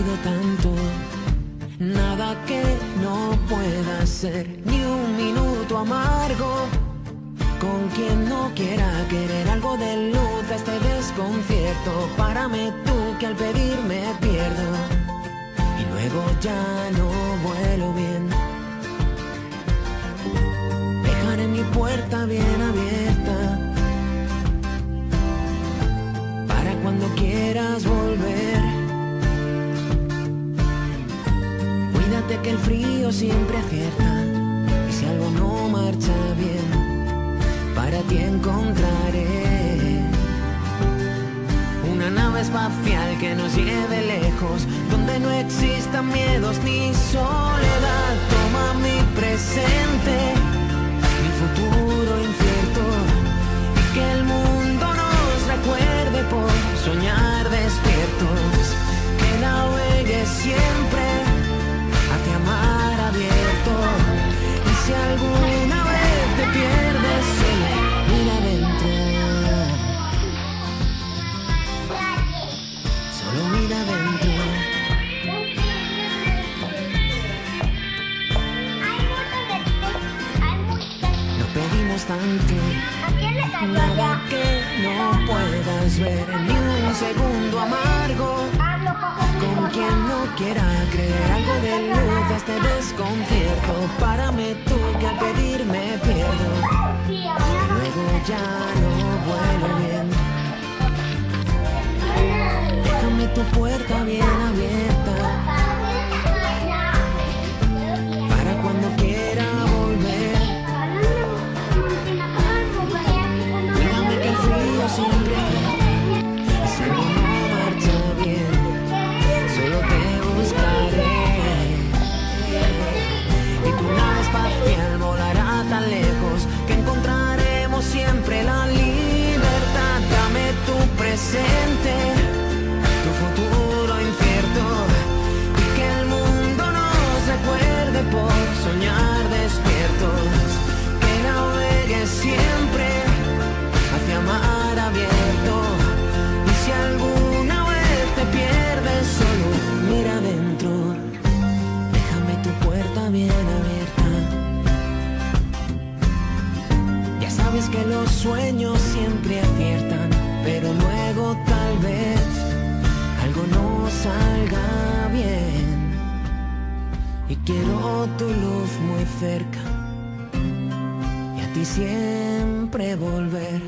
bebido tanto, nada que no pueda ser, ni un minuto amargo. Con quien no quiera querer algo de luz a este desconcierto. Párame tú que al pedir me pierdo y luego ya no vuelo bien. Dejaré mi puerta bien abierta para cuando quieras volver. Cuídate que el frío siempre acierta, y si algo no marcha bien, para ti encontraré una nave espacial que nos lleve lejos, donde no existan miedos ni soledad. Toma mi presente, mi futuro incierto, y que el mundo nos recuerde por soñar despiertos. Que navegues siempre hacia mar abierto, y si alguna vez te pierdes, solo mira adentro. Solo mira adentro. No pedimos tanto, nada que no puedas ver, ni un segundo amargo. Con quien no quiera creer algo de luz a este desconcierto. Párame tú que al pedir me pierdo y luego ya no vuelo bien. Déjame tu puerta bien abierta para cuando quiera volver. Cuídame que el frío siempre acierta, y si algo no marcha bien, solo te buscaré. Y tu nave espacial volará tan lejos que encontraremos siempre la libertad. Dame tu presente, tu futuro incierto, y que el mundo nos recuerde por soñar despiertos. Que navegues siempre hacia mar abierto, y si alguna vez te pierdes, solo mira adentro. Déjame tu puerta bien abierta. Ya sabes que los sueños siempre aciertan, pero luego tal vez algo no salga bien. Y quiero tu luz muy cerca y a ti siempre volver.